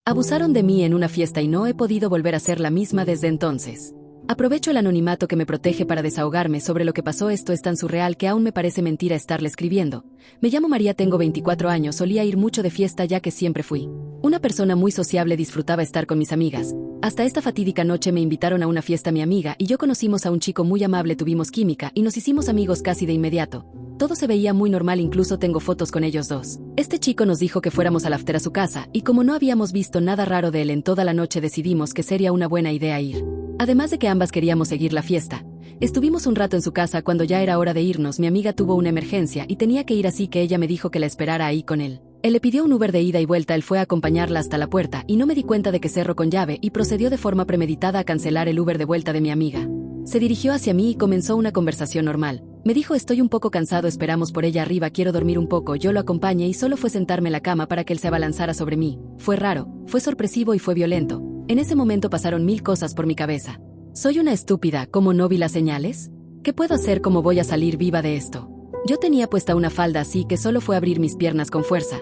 Abusaron de mí en una fiesta y no he podido volver a ser la misma desde entonces. Aprovecho el anonimato que me protege para desahogarme sobre lo que pasó. Esto es tan surreal que aún me parece mentira estarle escribiendo. Me llamo María, tengo 24 años, solía ir mucho de fiesta ya que siempre fui una persona muy sociable, disfrutaba estar con mis amigas. Hasta esta fatídica noche me invitaron a una fiesta mi amiga y yo conocimos a un chico muy amable, tuvimos química y nos hicimos amigos casi de inmediato. Todo se veía muy normal, incluso tengo fotos con ellos dos. Este chico nos dijo que fuéramos al after a su casa y como no habíamos visto nada raro de él en toda la noche decidimos que sería una buena idea ir. Además de que ambas queríamos seguir la fiesta. Estuvimos un rato en su casa. Cuando ya era hora de irnos, mi amiga tuvo una emergencia y tenía que ir, así que ella me dijo que la esperara ahí con él. Él le pidió un Uber de ida y vuelta, él fue a acompañarla hasta la puerta y no me di cuenta de que cerró con llave y procedió de forma premeditada a cancelar el Uber de vuelta de mi amiga. Se dirigió hacia mí y comenzó una conversación normal. Me dijo: estoy un poco cansado, esperamos por ella arriba, quiero dormir un poco. Yo lo acompañé y solo fue sentarme en la cama para que él se abalanzara sobre mí. Fue raro, fue sorpresivo y fue violento. En ese momento pasaron mil cosas por mi cabeza. ¿Soy una estúpida? ¿Cómo no vi las señales? ¿Qué puedo hacer? ¿Cómo voy a salir viva de esto? Yo tenía puesta una falda, así que solo fue abrir mis piernas con fuerza.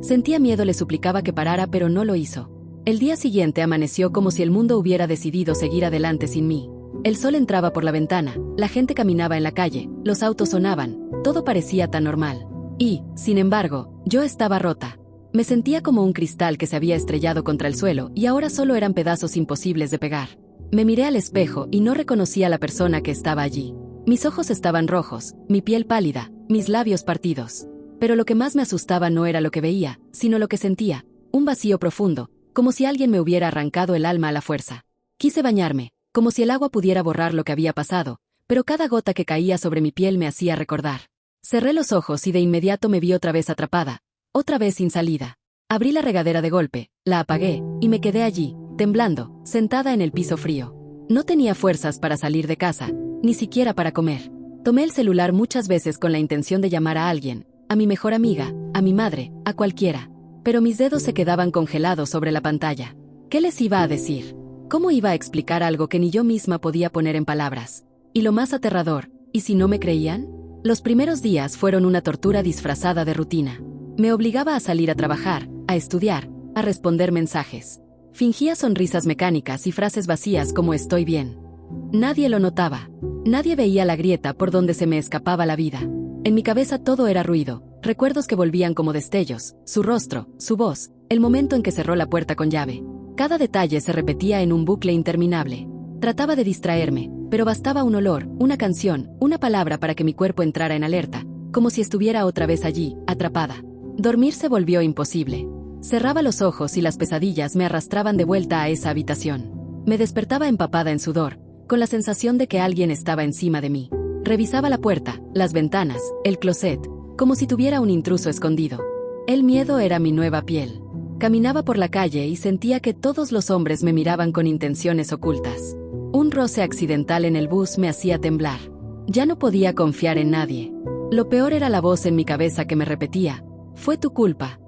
Sentía miedo, le suplicaba que parara, pero no lo hizo. El día siguiente amaneció como si el mundo hubiera decidido seguir adelante sin mí. El sol entraba por la ventana, la gente caminaba en la calle, los autos sonaban, todo parecía tan normal. Y, sin embargo, yo estaba rota. Me sentía como un cristal que se había estrellado contra el suelo y ahora solo eran pedazos imposibles de pegar. Me miré al espejo y no reconocí a la persona que estaba allí. Mis ojos estaban rojos, mi piel pálida, mis labios partidos. Pero lo que más me asustaba no era lo que veía, sino lo que sentía, un vacío profundo, como si alguien me hubiera arrancado el alma a la fuerza. Quise bañarme, como si el agua pudiera borrar lo que había pasado, pero cada gota que caía sobre mi piel me hacía recordar. Cerré los ojos y de inmediato me vi otra vez atrapada, otra vez sin salida. Abrí la regadera de golpe, la apagué, y me quedé allí, temblando, sentada en el piso frío. No tenía fuerzas para salir de casa, ni siquiera para comer. Tomé el celular muchas veces con la intención de llamar a alguien, a mi mejor amiga, a mi madre, a cualquiera. Pero mis dedos se quedaban congelados sobre la pantalla. ¿Qué les iba a decir? ¿Cómo iba a explicar algo que ni yo misma podía poner en palabras? Y lo más aterrador, ¿y si no me creían? Los primeros días fueron una tortura disfrazada de rutina. Me obligaba a salir a trabajar, a estudiar, a responder mensajes. Fingía sonrisas mecánicas y frases vacías como «estoy bien». Nadie lo notaba. Nadie veía la grieta por donde se me escapaba la vida. En mi cabeza todo era ruido, recuerdos que volvían como destellos, su rostro, su voz, el momento en que cerró la puerta con llave. Cada detalle se repetía en un bucle interminable. Trataba de distraerme, pero bastaba un olor, una canción, una palabra para que mi cuerpo entrara en alerta, como si estuviera otra vez allí, atrapada. Dormir se volvió imposible. Cerraba los ojos y las pesadillas me arrastraban de vuelta a esa habitación. Me despertaba empapada en sudor, con la sensación de que alguien estaba encima de mí. Revisaba la puerta, las ventanas, el closet, como si tuviera un intruso escondido. El miedo era mi nueva piel. Caminaba por la calle y sentía que todos los hombres me miraban con intenciones ocultas. Un roce accidental en el bus me hacía temblar. Ya no podía confiar en nadie. Lo peor era la voz en mi cabeza que me repetía: «Fue tu culpa.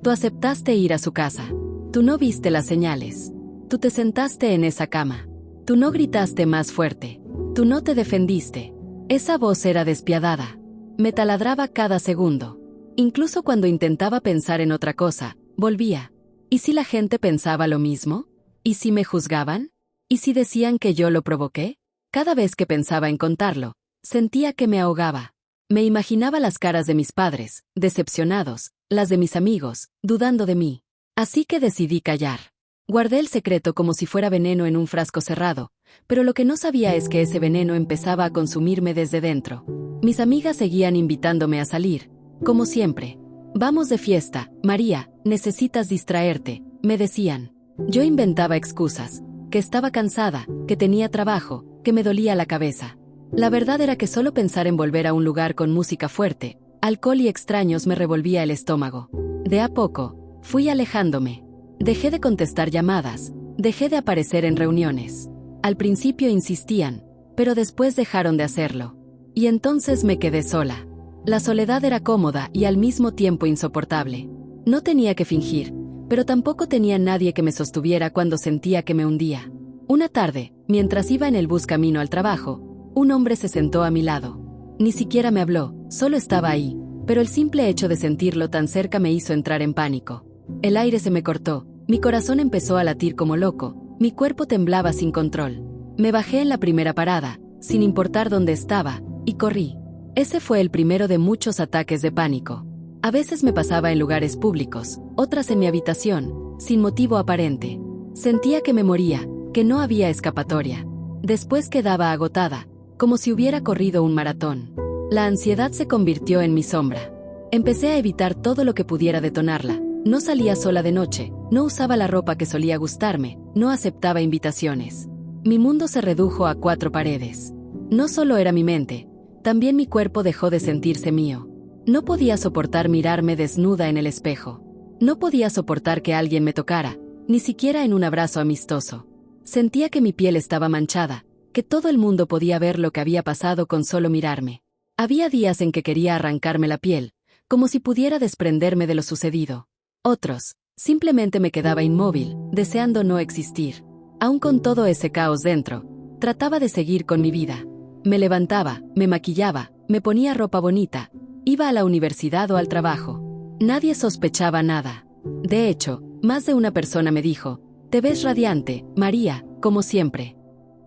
Tú aceptaste ir a su casa. Tú no viste las señales. Tú te sentaste en esa cama. Tú no gritaste más fuerte. Tú no te defendiste». Esa voz era despiadada. Me taladraba cada segundo. Incluso cuando intentaba pensar en otra cosa, volvía. ¿Y si la gente pensaba lo mismo? ¿Y si me juzgaban? ¿Y si decían que yo lo provoqué? Cada vez que pensaba en contarlo, sentía que me ahogaba. Me imaginaba las caras de mis padres, decepcionados, las de mis amigos, dudando de mí. Así que decidí callar. Guardé el secreto como si fuera veneno en un frasco cerrado, pero lo que no sabía es que ese veneno empezaba a consumirme desde dentro. Mis amigas seguían invitándome a salir, como siempre. «Vamos de fiesta, María, necesitas distraerte», me decían. Yo inventaba excusas, que estaba cansada, que tenía trabajo, que me dolía la cabeza. La verdad era que solo pensar en volver a un lugar con música fuerte, alcohol y extraños me revolvía el estómago. De a poco, fui alejándome. Dejé de contestar llamadas, dejé de aparecer en reuniones. Al principio insistían, pero después dejaron de hacerlo. Y entonces me quedé sola. La soledad era cómoda y al mismo tiempo insoportable. No tenía que fingir, pero tampoco tenía nadie que me sostuviera cuando sentía que me hundía. Una tarde, mientras iba en el bus camino al trabajo, un hombre se sentó a mi lado. Ni siquiera me habló, solo estaba ahí, pero el simple hecho de sentirlo tan cerca me hizo entrar en pánico. El aire se me cortó, Mi corazón empezó a latir como loco, mi cuerpo temblaba sin control. Me bajé en la primera parada, sin importar dónde estaba, y corrí. Ese fue el primero de muchos ataques de pánico. A veces me pasaba en lugares públicos, otras en mi habitación, sin motivo aparente. Sentía que me moría, que no había escapatoria. Después quedaba agotada, como si hubiera corrido un maratón. La ansiedad se convirtió en mi sombra. Empecé a evitar todo lo que pudiera detonarla. No salía sola de noche, no usaba la ropa que solía gustarme, no aceptaba invitaciones. Mi mundo se redujo a 4 paredes. No solo era mi mente, también mi cuerpo dejó de sentirse mío. No podía soportar mirarme desnuda en el espejo. No podía soportar que alguien me tocara, ni siquiera en un abrazo amistoso. Sentía que mi piel estaba manchada, que todo el mundo podía ver lo que había pasado con solo mirarme. Había días en que quería arrancarme la piel, como si pudiera desprenderme de lo sucedido. Otros, simplemente me quedaba inmóvil, deseando no existir. Aún con todo ese caos dentro, trataba de seguir con mi vida. Me levantaba, me maquillaba, me ponía ropa bonita, iba a la universidad o al trabajo. Nadie sospechaba nada. De hecho, más de una persona me dijo, «Te ves radiante, María, como siempre».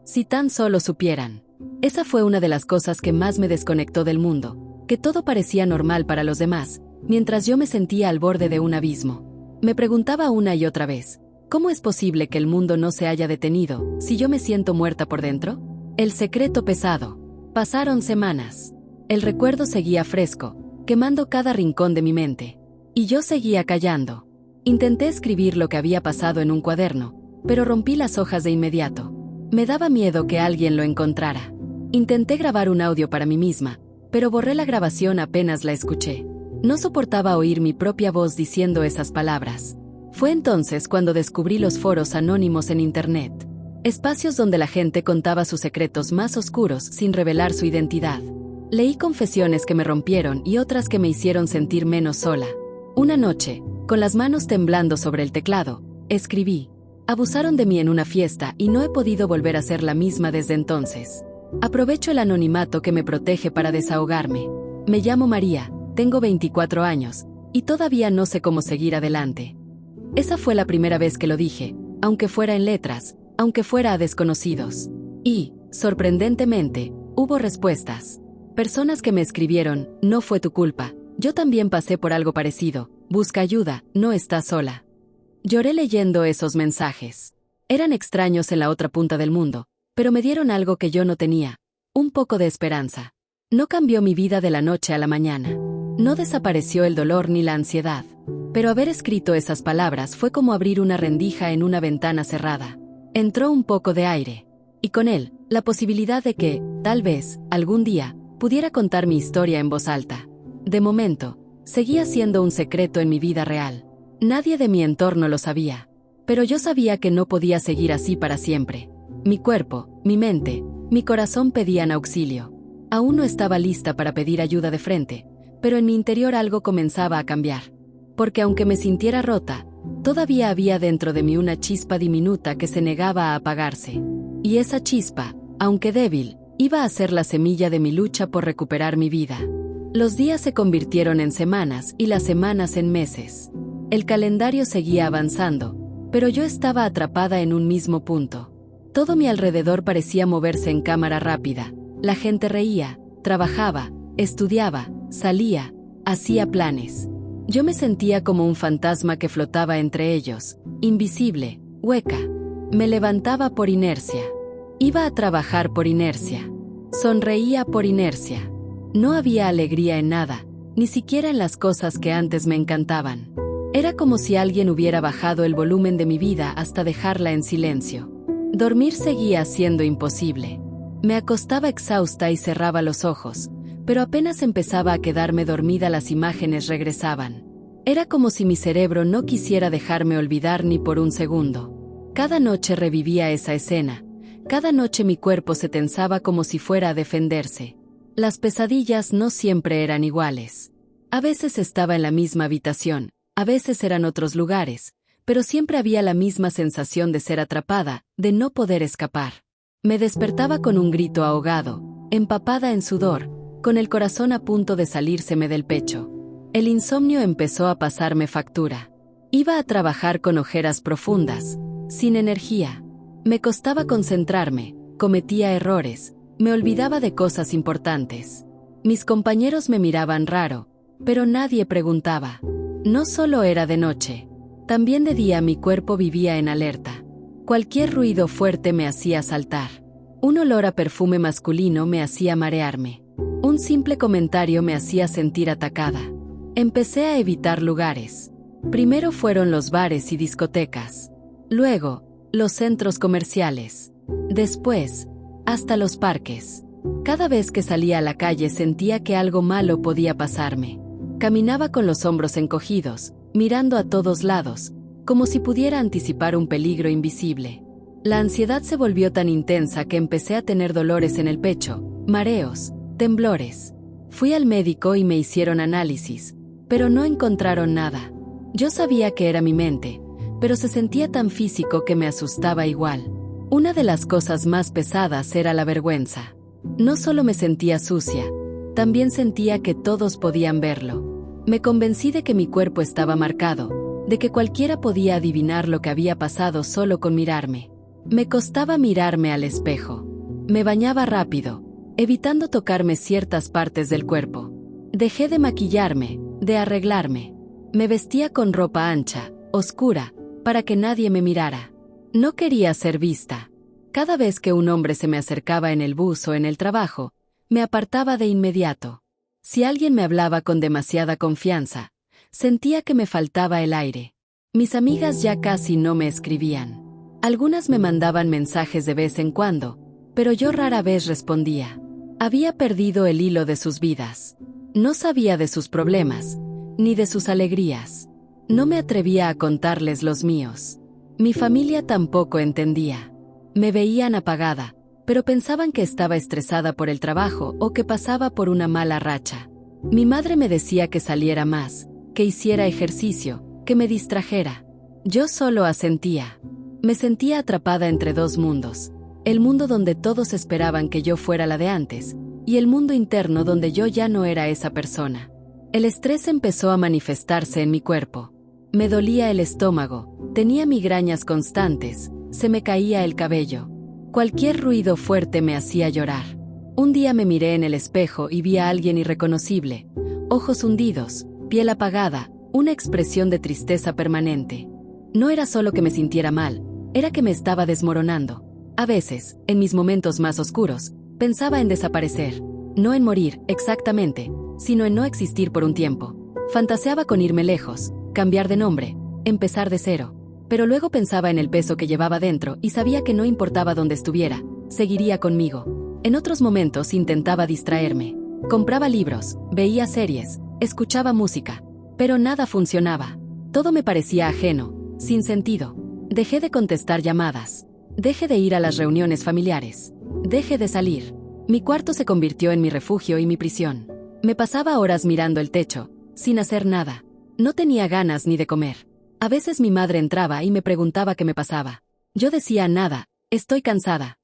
Si tan solo supieran. Esa fue una de las cosas que más me desconectó del mundo, que todo parecía normal para los demás, mientras yo me sentía al borde de un abismo. Me preguntaba una y otra vez, ¿cómo es posible que el mundo no se haya detenido, si yo me siento muerta por dentro? El secreto pesado. Pasaron semanas. El recuerdo seguía fresco, quemando cada rincón de mi mente. Y yo seguía callando. Intenté escribir lo que había pasado en un cuaderno, pero rompí las hojas de inmediato. Me daba miedo que alguien lo encontrara. Intenté grabar un audio para mí misma, pero borré la grabación apenas la escuché. No soportaba oír mi propia voz diciendo esas palabras. Fue entonces cuando descubrí los foros anónimos en Internet. Espacios donde la gente contaba sus secretos más oscuros sin revelar su identidad. Leí confesiones que me rompieron y otras que me hicieron sentir menos sola. Una noche, con las manos temblando sobre el teclado, escribí: «Abusaron de mí en una fiesta y no he podido volver a ser la misma desde entonces. Aprovecho el anonimato que me protege para desahogarme. Me llamo María, tengo 24 años, y todavía no sé cómo seguir adelante». Esa fue la primera vez que lo dije, aunque fuera en letras, aunque fuera a desconocidos. Y, sorprendentemente, hubo respuestas. Personas que me escribieron: «No fue tu culpa, yo también pasé por algo parecido, busca ayuda, no estás sola». Lloré leyendo esos mensajes. Eran extraños en la otra punta del mundo, pero me dieron algo que yo no tenía: un poco de esperanza. No cambió mi vida de la noche a la mañana. No desapareció el dolor ni la ansiedad. Pero haber escrito esas palabras fue como abrir una rendija en una ventana cerrada. Entró un poco de aire. Y con él, la posibilidad de que, tal vez, algún día, pudiera contar mi historia en voz alta. De momento, seguía siendo un secreto en mi vida real. Nadie de mi entorno lo sabía. Pero yo sabía que no podía seguir así para siempre. Mi cuerpo, mi mente, mi corazón pedían auxilio. Aún no estaba lista para pedir ayuda de frente, pero en mi interior algo comenzaba a cambiar. Porque aunque me sintiera rota, todavía había dentro de mí una chispa diminuta que se negaba a apagarse. Y esa chispa, aunque débil, iba a ser la semilla de mi lucha por recuperar mi vida. Los días se convirtieron en semanas y las semanas en meses. El calendario seguía avanzando, pero yo estaba atrapada en un mismo punto. Todo mi alrededor parecía moverse en cámara rápida. La gente reía, trabajaba, estudiaba, salía, hacía planes. Yo me sentía como un fantasma que flotaba entre ellos, invisible, hueca. Me levantaba por inercia. Iba a trabajar por inercia. Sonreía por inercia. No había alegría en nada, ni siquiera en las cosas que antes me encantaban. Era como si alguien hubiera bajado el volumen de mi vida hasta dejarla en silencio. Dormir seguía siendo imposible. Me acostaba exhausta y cerraba los ojos, pero apenas empezaba a quedarme dormida las imágenes regresaban. Era como si mi cerebro no quisiera dejarme olvidar ni por un segundo. Cada noche revivía esa escena. Cada noche mi cuerpo se tensaba como si fuera a defenderse. Las pesadillas no siempre eran iguales. A veces estaba en la misma habitación, a veces eran otros lugares, pero siempre había la misma sensación de ser atrapada, de no poder escapar. Me despertaba con un grito ahogado, empapada en sudor, con el corazón a punto de salírseme del pecho. El insomnio empezó a pasarme factura. Iba a trabajar con ojeras profundas, sin energía. Me costaba concentrarme, cometía errores, me olvidaba de cosas importantes. Mis compañeros me miraban raro, pero nadie preguntaba. No solo era de noche, también de día mi cuerpo vivía en alerta. Cualquier ruido fuerte me hacía saltar. Un olor a perfume masculino me hacía marearme. Un simple comentario me hacía sentir atacada. Empecé a evitar lugares. Primero fueron los bares y discotecas. Luego, los centros comerciales. Después, hasta los parques. Cada vez que salía a la calle sentía que algo malo podía pasarme. Caminaba con los hombros encogidos, mirando a todos lados, como si pudiera anticipar un peligro invisible. La ansiedad se volvió tan intensa que empecé a tener dolores en el pecho, mareos, temblores. Fui al médico y me hicieron análisis, pero no encontraron nada. Yo sabía que era mi mente, pero se sentía tan físico que me asustaba igual. Una de las cosas más pesadas era la vergüenza. No solo me sentía sucia, también sentía que todos podían verlo. Me convencí de que mi cuerpo estaba marcado, de que cualquiera podía adivinar lo que había pasado solo con mirarme. Me costaba mirarme al espejo. Me bañaba rápido, evitando tocarme ciertas partes del cuerpo. Dejé de maquillarme, de arreglarme. Me vestía con ropa ancha, oscura, para que nadie me mirara. No quería ser vista. Cada vez que un hombre se me acercaba en el bus o en el trabajo, me apartaba de inmediato. Si alguien me hablaba con demasiada confianza, sentía que me faltaba el aire. Mis amigas ya casi no me escribían. Algunas me mandaban mensajes de vez en cuando, pero yo rara vez respondía. Había perdido el hilo de sus vidas. No sabía de sus problemas, ni de sus alegrías. No me atrevía a contarles los míos. Mi familia tampoco entendía. Me veían apagada, pero pensaban que estaba estresada por el trabajo o que pasaba por una mala racha. Mi madre me decía que saliera más, que hiciera ejercicio, que me distrajera. Yo solo asentía. Me sentía atrapada entre dos mundos. El mundo donde todos esperaban que yo fuera la de antes, y el mundo interno donde yo ya no era esa persona. El estrés empezó a manifestarse en mi cuerpo. Me dolía el estómago, tenía migrañas constantes, se me caía el cabello. Cualquier ruido fuerte me hacía llorar. Un día me miré en el espejo y vi a alguien irreconocible. Ojos hundidos, piel apagada, una expresión de tristeza permanente. No era solo que me sintiera mal, era que me estaba desmoronando. A veces, en mis momentos más oscuros, pensaba en desaparecer. No en morir, exactamente, sino en no existir por un tiempo. Fantaseaba con irme lejos, cambiar de nombre, empezar de cero. Pero luego pensaba en el peso que llevaba dentro y sabía que no importaba dónde estuviera, seguiría conmigo. En otros momentos intentaba distraerme. Compraba libros, veía series, escuchaba música. Pero nada funcionaba. Todo me parecía ajeno, sin sentido. Dejé de contestar llamadas. Dejé de ir a las reuniones familiares. Dejé de salir. Mi cuarto se convirtió en mi refugio y mi prisión. Me pasaba horas mirando el techo, sin hacer nada. No tenía ganas ni de comer. A veces mi madre entraba y me preguntaba qué me pasaba. Yo decía nada, estoy cansada.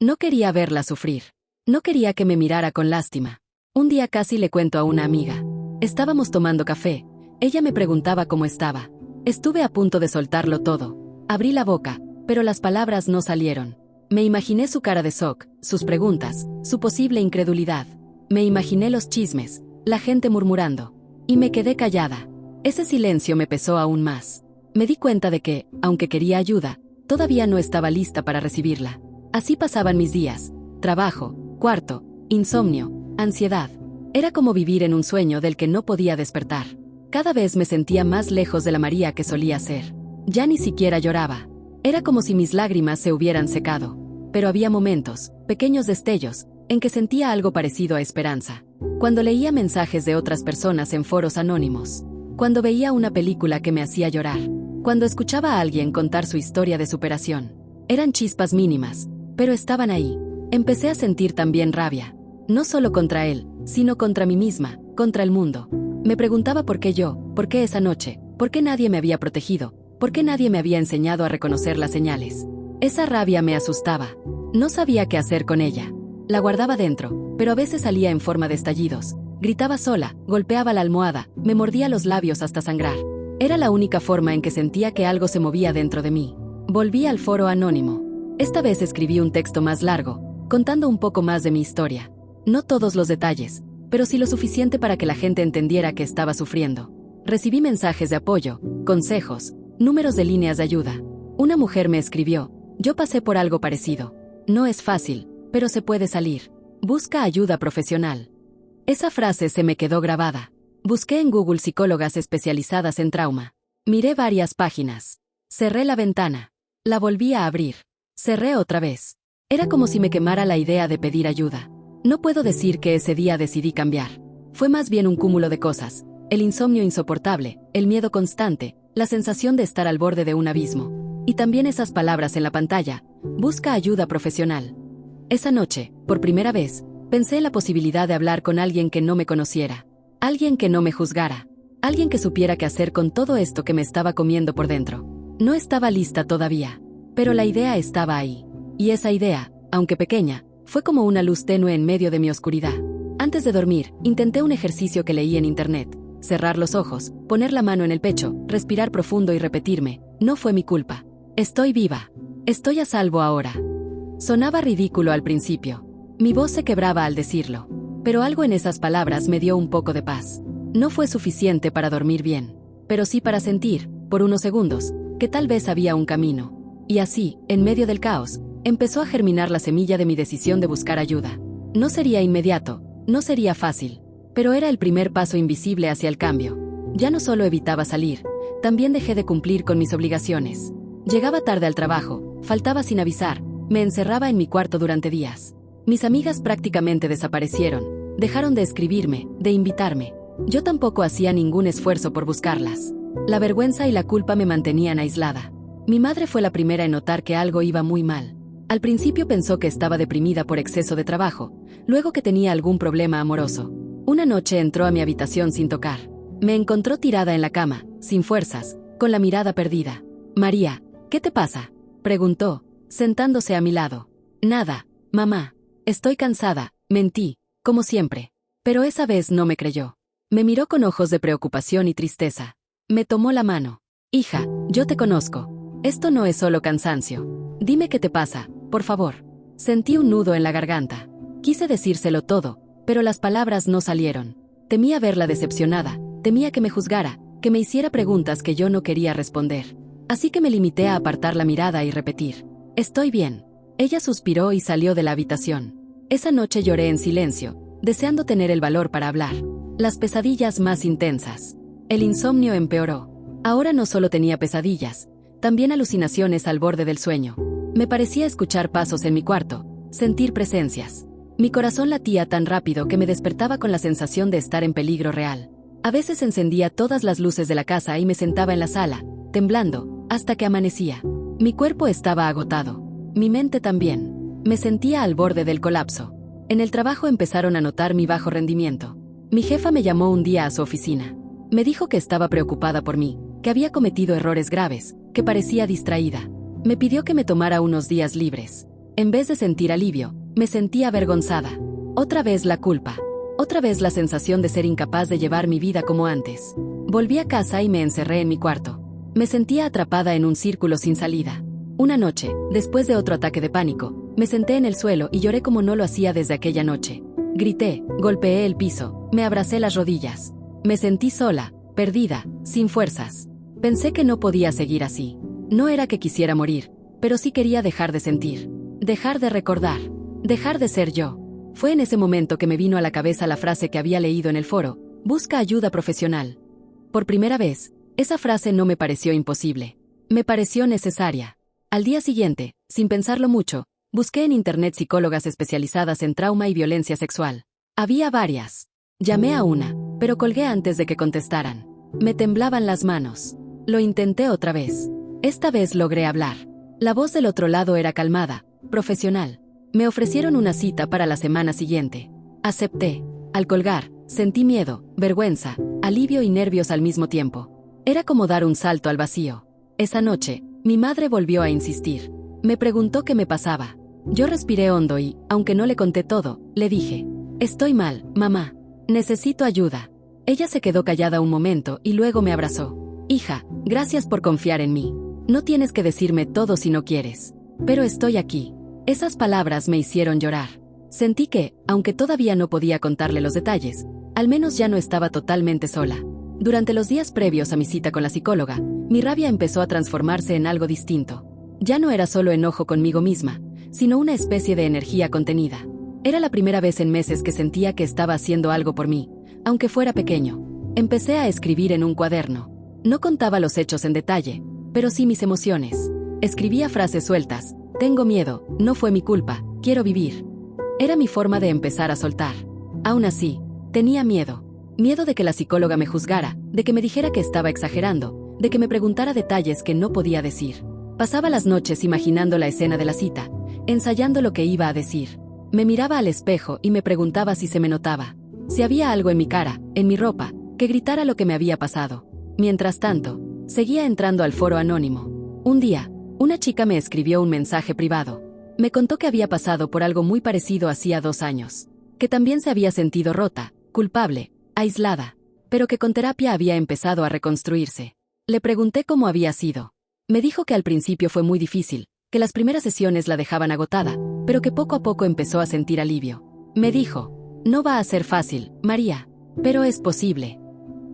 No quería verla sufrir. No quería que me mirara con lástima. Un día casi le cuento a una amiga. Estábamos tomando café. Ella me preguntaba cómo estaba. Estuve a punto de soltarlo todo. Abrí la boca, pero las palabras no salieron. Me imaginé su cara de shock, sus preguntas, su posible incredulidad. Me imaginé los chismes, la gente murmurando. Y me quedé callada. Ese silencio me pesó aún más. Me di cuenta de que, aunque quería ayuda, todavía no estaba lista para recibirla. Así pasaban mis días. Trabajo, cuarto, insomnio, ansiedad. Era como vivir en un sueño del que no podía despertar. Cada vez me sentía más lejos de la María que solía ser. Ya ni siquiera lloraba. Era como si mis lágrimas se hubieran secado. Pero había momentos, pequeños destellos, en que sentía algo parecido a esperanza. Cuando leía mensajes de otras personas en foros anónimos. Cuando veía una película que me hacía llorar. Cuando escuchaba a alguien contar su historia de superación. Eran chispas mínimas, pero estaban ahí. Empecé a sentir también rabia. No solo contra él, sino contra mí misma, contra el mundo. Me preguntaba por qué yo, por qué esa noche, por qué nadie me había protegido, por qué nadie me había enseñado a reconocer las señales. Esa rabia me asustaba. No sabía qué hacer con ella. La guardaba dentro, pero a veces salía en forma de estallidos. Gritaba sola, golpeaba la almohada, me mordía los labios hasta sangrar. Era la única forma en que sentía que algo se movía dentro de mí. Volví al foro anónimo. Esta vez escribí un texto más largo, contando un poco más de mi historia. No todos los detalles, pero sí lo suficiente para que la gente entendiera que estaba sufriendo. Recibí mensajes de apoyo, consejos, números de líneas de ayuda. Una mujer me escribió: yo pasé por algo parecido. No es fácil, pero se puede salir. Busca ayuda profesional. Esa frase se me quedó grabada. Busqué en Google psicólogas especializadas en trauma. Miré varias páginas. Cerré la ventana. La volví a abrir. Cerré otra vez. Era como si me quemara la idea de pedir ayuda. No puedo decir que ese día decidí cambiar. Fue más bien un cúmulo de cosas. El insomnio insoportable, el miedo constante, la sensación de estar al borde de un abismo. Y también esas palabras en la pantalla: busca ayuda profesional. Esa noche, por primera vez, pensé en la posibilidad de hablar con alguien que no me conociera. Alguien que no me juzgara. Alguien que supiera qué hacer con todo esto que me estaba comiendo por dentro. No estaba lista todavía, pero la idea estaba ahí. Y esa idea, aunque pequeña, fue como una luz tenue en medio de mi oscuridad. Antes de dormir, intenté un ejercicio que leí en internet. Cerrar los ojos, poner la mano en el pecho, respirar profundo y repetirme: no fue mi culpa. Estoy viva. Estoy a salvo ahora. Sonaba ridículo al principio. Mi voz se quebraba al decirlo. Pero algo en esas palabras me dio un poco de paz. No fue suficiente para dormir bien, pero sí para sentir, por unos segundos, que tal vez había un camino. Y así, en medio del caos, empezó a germinar la semilla de mi decisión de buscar ayuda. No sería inmediato, no sería fácil, pero era el primer paso invisible hacia el cambio. Ya no solo evitaba salir, también dejé de cumplir con mis obligaciones. Llegaba tarde al trabajo, faltaba sin avisar, me encerraba en mi cuarto durante días. Mis amigas prácticamente desaparecieron, dejaron de escribirme, de invitarme. Yo tampoco hacía ningún esfuerzo por buscarlas. La vergüenza y la culpa me mantenían aislada. Mi madre fue la primera en notar que algo iba muy mal. Al principio pensó que estaba deprimida por exceso de trabajo, luego que tenía algún problema amoroso. Una noche entró a mi habitación sin tocar. Me encontró tirada en la cama, sin fuerzas, con la mirada perdida. «María, ¿qué te pasa?», preguntó, sentándose a mi lado. «Nada, mamá. Estoy cansada», mentí, como siempre. Pero esa vez no me creyó. Me miró con ojos de preocupación y tristeza. Me tomó la mano. «Hija, yo te conozco. Esto no es solo cansancio. Dime qué te pasa, por favor». Sentí un nudo en la garganta. Quise decírselo todo, pero las palabras no salieron. Temía verla decepcionada, temía que me juzgara, que me hiciera preguntas que yo no quería responder. Así que me limité a apartar la mirada y repetir: «Estoy bien». Ella suspiró y salió de la habitación. Esa noche lloré en silencio, deseando tener el valor para hablar. Las pesadillas más intensas. El insomnio empeoró. Ahora no solo tenía pesadillas, también alucinaciones al borde del sueño. Me parecía escuchar pasos en mi cuarto, sentir presencias. Mi corazón latía tan rápido que me despertaba con la sensación de estar en peligro real. A veces encendía todas las luces de la casa y me sentaba en la sala, temblando, hasta que amanecía. Mi cuerpo estaba agotado. Mi mente también. Me sentía al borde del colapso. En el trabajo empezaron a notar mi bajo rendimiento. Mi jefa me llamó un día a su oficina. Me dijo que estaba preocupada por mí, que había cometido errores graves, que parecía distraída. Me pidió que me tomara unos días libres. En vez de sentir alivio, me sentía avergonzada. Otra vez la culpa. Otra vez la sensación de ser incapaz de llevar mi vida como antes. Volví a casa y me encerré en mi cuarto. Me sentía atrapada en un círculo sin salida. Una noche, después de otro ataque de pánico, me senté en el suelo y lloré como no lo hacía desde aquella noche. Grité, golpeé el piso, me abracé las rodillas. Me sentí sola, perdida, sin fuerzas. Pensé que no podía seguir así. No era que quisiera morir, pero sí quería dejar de sentir, dejar de recordar, dejar de ser yo. Fue en ese momento que me vino a la cabeza la frase que había leído en el foro: busca ayuda profesional. Por primera vez, esa frase no me pareció imposible. Me pareció necesaria. Al día siguiente, sin pensarlo mucho, busqué en internet psicólogas especializadas en trauma y violencia sexual. Había varias. Llamé a una, pero colgué antes de que contestaran. Me temblaban las manos. Lo intenté otra vez. Esta vez logré hablar. La voz del otro lado era calmada, profesional. Me ofrecieron una cita para la semana siguiente. Acepté. Al colgar, sentí miedo, vergüenza, alivio y nervios al mismo tiempo. Era como dar un salto al vacío. Esa noche, mi madre volvió a insistir. Me preguntó qué me pasaba. Yo respiré hondo y, aunque no le conté todo, le dije: estoy mal, mamá. Necesito ayuda. Ella se quedó callada un momento y luego me abrazó. Hija, gracias por confiar en mí. No tienes que decirme todo si no quieres. Pero estoy aquí. Esas palabras me hicieron llorar. Sentí que, aunque todavía no podía contarle los detalles, al menos ya no estaba totalmente sola. Durante los días previos a mi cita con la psicóloga, mi rabia empezó a transformarse en algo distinto. Ya no era solo enojo conmigo misma, sino una especie de energía contenida. Era la primera vez en meses que sentía que estaba haciendo algo por mí, aunque fuera pequeño. Empecé a escribir en un cuaderno. No contaba los hechos en detalle, pero sí mis emociones. Escribía frases sueltas: tengo miedo, no fue mi culpa, quiero vivir. Era mi forma de empezar a soltar. Aún así, tenía miedo. Miedo de que la psicóloga me juzgara, de que me dijera que estaba exagerando, de que me preguntara detalles que no podía decir. Pasaba las noches imaginando la escena de la cita, ensayando lo que iba a decir. Me miraba al espejo y me preguntaba si se me notaba, si había algo en mi cara, en mi ropa, que gritara lo que me había pasado. Mientras tanto, seguía entrando al foro anónimo. Un día, una chica me escribió un mensaje privado. Me contó que había pasado por algo muy parecido hacía 2 años, que también se había sentido rota, culpable, aislada, pero que con terapia había empezado a reconstruirse. Le pregunté cómo había sido. Me dijo que al principio fue muy difícil, que las primeras sesiones la dejaban agotada, pero que poco a poco empezó a sentir alivio. Me dijo: no va a ser fácil, María, pero es posible.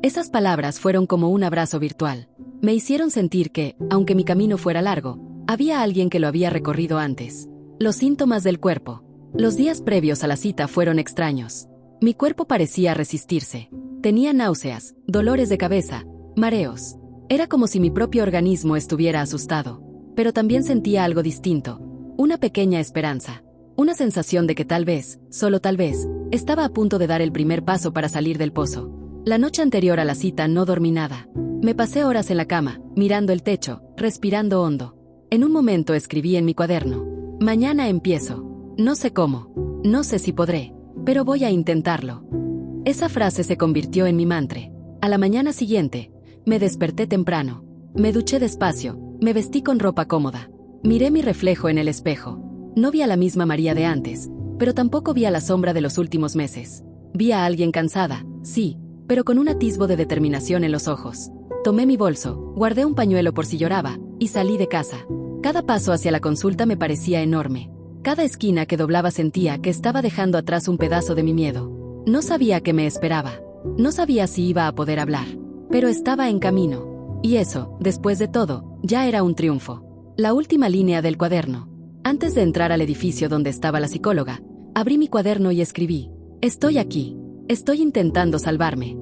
Esas palabras fueron como un abrazo virtual. Me hicieron sentir que, aunque mi camino fuera largo, había alguien que lo había recorrido antes. Los síntomas del cuerpo. Los días previos a la cita fueron extraños. Mi cuerpo parecía resistirse. Tenía náuseas, dolores de cabeza, mareos. Era como si mi propio organismo estuviera asustado. Pero también sentía algo distinto. Una pequeña esperanza. Una sensación de que tal vez, solo tal vez, estaba a punto de dar el primer paso para salir del pozo. La noche anterior a la cita no dormí nada. Me pasé horas en la cama, mirando el techo, respirando hondo. En un momento escribí en mi cuaderno: mañana empiezo. No sé cómo. No sé si podré. Pero voy a intentarlo. Esa frase se convirtió en mi mantra. A la mañana siguiente, me desperté temprano. Me duché despacio, me vestí con ropa cómoda. Miré mi reflejo en el espejo. No vi a la misma María de antes, pero tampoco vi a la sombra de los últimos meses. Vi a alguien cansada, sí, pero con un atisbo de determinación en los ojos. Tomé mi bolso, guardé un pañuelo por si lloraba, y salí de casa. Cada paso hacia la consulta me parecía enorme. Cada esquina que doblaba sentía que estaba dejando atrás un pedazo de mi miedo. No sabía qué me esperaba. No sabía si iba a poder hablar. Pero estaba en camino. Y eso, después de todo, ya era un triunfo. La última línea del cuaderno. Antes de entrar al edificio donde estaba la psicóloga, abrí mi cuaderno y escribí: estoy aquí. Estoy intentando salvarme.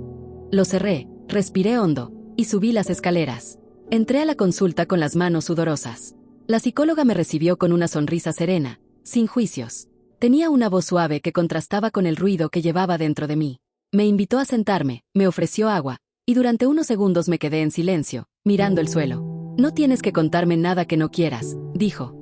Lo cerré, respiré hondo, y subí las escaleras. Entré a la consulta con las manos sudorosas. La psicóloga me recibió con una sonrisa serena, sin juicios. Tenía una voz suave que contrastaba con el ruido que llevaba dentro de mí. Me invitó a sentarme, me ofreció agua, y durante unos segundos me quedé en silencio, mirando el suelo. No tienes que contarme nada que no quieras, dijo.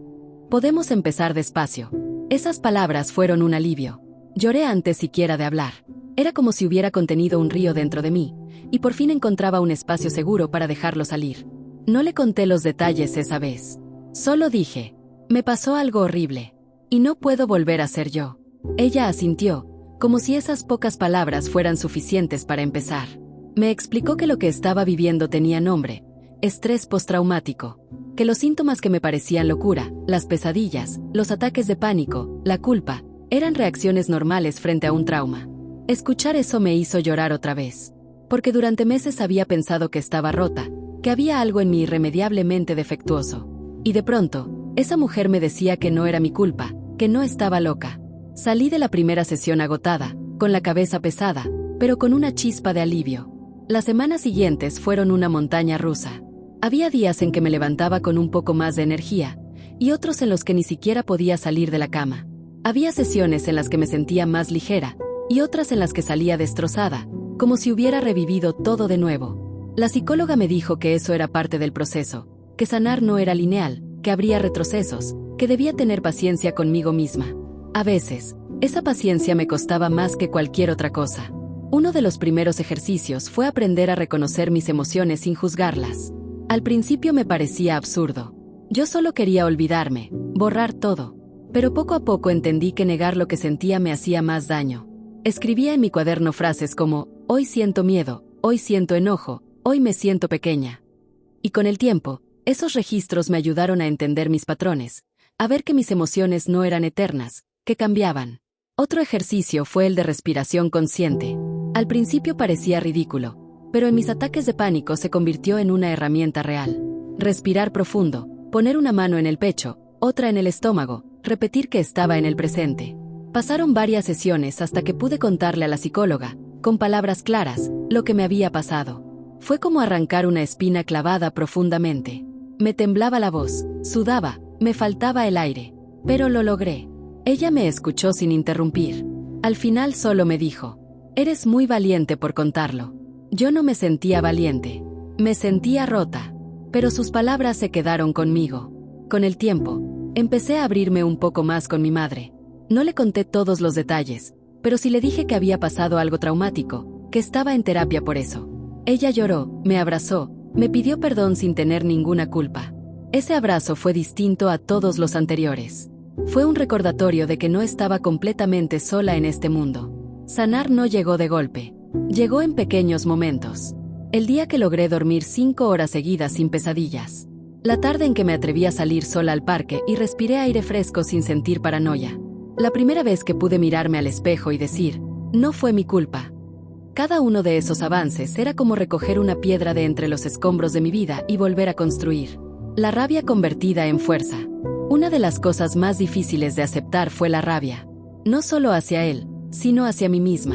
Podemos empezar despacio. Esas palabras fueron un alivio. Lloré antes siquiera de hablar. Era como si hubiera contenido un río dentro de mí, y por fin encontraba un espacio seguro para dejarlo salir. No le conté los detalles esa vez. Solo dije: me pasó algo horrible, y no puedo volver a ser yo. Ella asintió, como si esas pocas palabras fueran suficientes para empezar. Me explicó que lo que estaba viviendo tenía nombre: estrés postraumático. Que los síntomas que me parecían locura, las pesadillas, los ataques de pánico, la culpa, eran reacciones normales frente a un trauma. Escuchar eso me hizo llorar otra vez. Porque durante meses había pensado que estaba rota, que había algo en mí irremediablemente defectuoso. Y de pronto, esa mujer me decía que no era mi culpa, que no estaba loca. Salí de la primera sesión agotada, con la cabeza pesada, pero con una chispa de alivio. Las semanas siguientes fueron una montaña rusa. Había días en que me levantaba con un poco más de energía, y otros en los que ni siquiera podía salir de la cama. Había sesiones en las que me sentía más ligera, y otras en las que salía destrozada, como si hubiera revivido todo de nuevo. La psicóloga me dijo que eso era parte del proceso, que sanar no era lineal, que habría retrocesos, que debía tener paciencia conmigo misma. A veces, esa paciencia me costaba más que cualquier otra cosa. Uno de los primeros ejercicios fue aprender a reconocer mis emociones sin juzgarlas. Al principio me parecía absurdo. Yo solo quería olvidarme, borrar todo. Pero poco a poco entendí que negar lo que sentía me hacía más daño. Escribía en mi cuaderno frases como: hoy siento miedo, hoy siento enojo, hoy me siento pequeña. Y con el tiempo, esos registros me ayudaron a entender mis patrones, a ver que mis emociones no eran eternas, que cambiaban. Otro ejercicio fue el de respiración consciente. Al principio parecía ridículo, pero en mis ataques de pánico se convirtió en una herramienta real. Respirar profundo, poner una mano en el pecho, otra en el estómago, repetir que estaba en el presente. Pasaron varias sesiones hasta que pude contarle a la psicóloga, con palabras claras, lo que me había pasado. Fue como arrancar una espina clavada profundamente. Me temblaba la voz, sudaba, me faltaba el aire. Pero lo logré. Ella me escuchó sin interrumpir. Al final solo me dijo: «Eres muy valiente por contarlo». Yo no me sentía valiente. Me sentía rota. Pero sus palabras se quedaron conmigo. Con el tiempo, empecé a abrirme un poco más con mi madre. No le conté todos los detalles, pero sí le dije que había pasado algo traumático, que estaba en terapia por eso. Ella lloró, me abrazó, me pidió perdón sin tener ninguna culpa. Ese abrazo fue distinto a todos los anteriores. Fue un recordatorio de que no estaba completamente sola en este mundo. Sanar no llegó de golpe. Llegó en pequeños momentos. El día que logré dormir 5 horas seguidas sin pesadillas. La tarde en que me atreví a salir sola al parque y respiré aire fresco sin sentir paranoia. La primera vez que pude mirarme al espejo y decir: «No fue mi culpa». Cada uno de esos avances era como recoger una piedra de entre los escombros de mi vida y volver a construir. La rabia convertida en fuerza. Una de las cosas más difíciles de aceptar fue la rabia. No solo hacia él, sino hacia mí misma.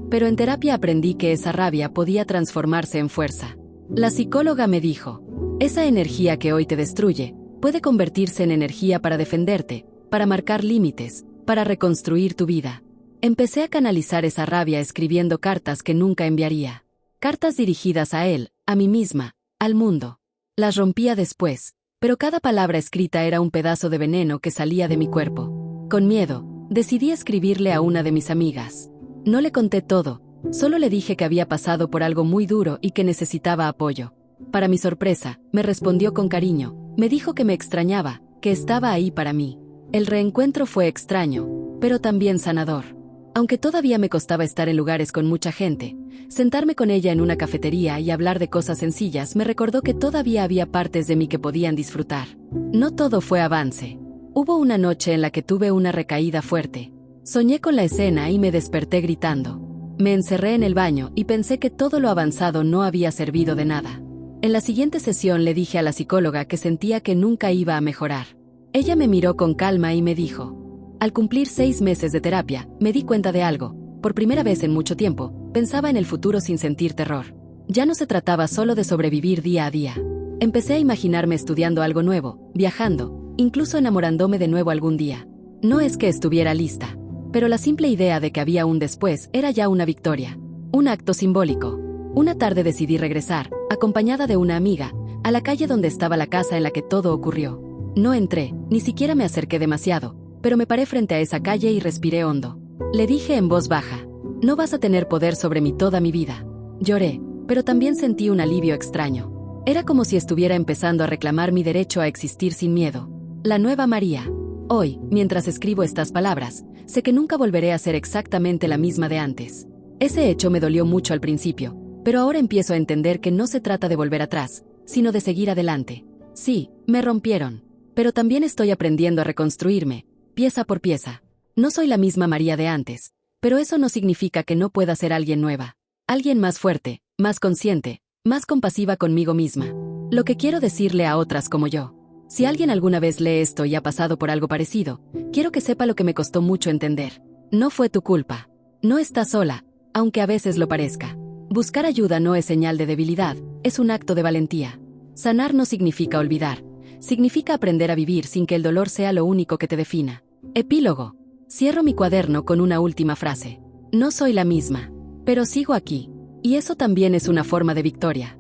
Pero en terapia aprendí que esa rabia podía transformarse en fuerza. La psicóloga me dijo: «Esa energía que hoy te destruye, puede convertirse en energía para defenderte, para marcar límites, para reconstruir tu vida». Empecé a canalizar esa rabia escribiendo cartas que nunca enviaría. Cartas dirigidas a él, a mí misma, al mundo. Las rompía después, pero cada palabra escrita era un pedazo de veneno que salía de mi cuerpo. Con miedo, decidí escribirle a una de mis amigas. No le conté todo, solo le dije que había pasado por algo muy duro y que necesitaba apoyo. Para mi sorpresa, me respondió con cariño, me dijo que me extrañaba, que estaba ahí para mí. El reencuentro fue extraño, pero también sanador. Aunque todavía me costaba estar en lugares con mucha gente, sentarme con ella en una cafetería y hablar de cosas sencillas me recordó que todavía había partes de mí que podían disfrutar. No todo fue avance. Hubo una noche en la que tuve una recaída fuerte. Soñé con la escena y me desperté gritando. Me encerré en el baño y pensé que todo lo avanzado no había servido de nada. En la siguiente sesión le dije a la psicóloga que sentía que nunca iba a mejorar. Ella me miró con calma y me dijo: «Al cumplir 6 meses de terapia, me di cuenta de algo. Por primera vez en mucho tiempo, pensaba en el futuro sin sentir terror. Ya no se trataba solo de sobrevivir día a día. Empecé a imaginarme estudiando algo nuevo, viajando, incluso enamorándome de nuevo algún día. No es que estuviera lista, pero la simple idea de que había un después era ya una victoria. Un acto simbólico. Una tarde decidí regresar, acompañada de una amiga, a la calle donde estaba la casa en la que todo ocurrió. No entré, ni siquiera me acerqué demasiado, pero me paré frente a esa calle y respiré hondo. Le dije en voz baja: «No vas a tener poder sobre mí toda mi vida». Lloré, pero también sentí un alivio extraño. Era como si estuviera empezando a reclamar mi derecho a existir sin miedo. La nueva María. Hoy, mientras escribo estas palabras, sé que nunca volveré a ser exactamente la misma de antes. Ese hecho me dolió mucho al principio, pero ahora empiezo a entender que no se trata de volver atrás, sino de seguir adelante. Sí, me rompieron, pero también estoy aprendiendo a reconstruirme, pieza por pieza. No soy la misma María de antes, pero eso no significa que no pueda ser alguien nueva. Alguien más fuerte, más consciente, más compasiva conmigo misma. Lo que quiero decirle a otras como yo. Si alguien alguna vez lee esto y ha pasado por algo parecido, quiero que sepa lo que me costó mucho entender. No fue tu culpa. No estás sola, aunque a veces lo parezca. Buscar ayuda no es señal de debilidad, es un acto de valentía. Sanar no significa olvidar. Significa aprender a vivir sin que el dolor sea lo único que te defina. Epílogo. Cierro mi cuaderno con una última frase. No soy la misma, pero sigo aquí. Y eso también es una forma de victoria.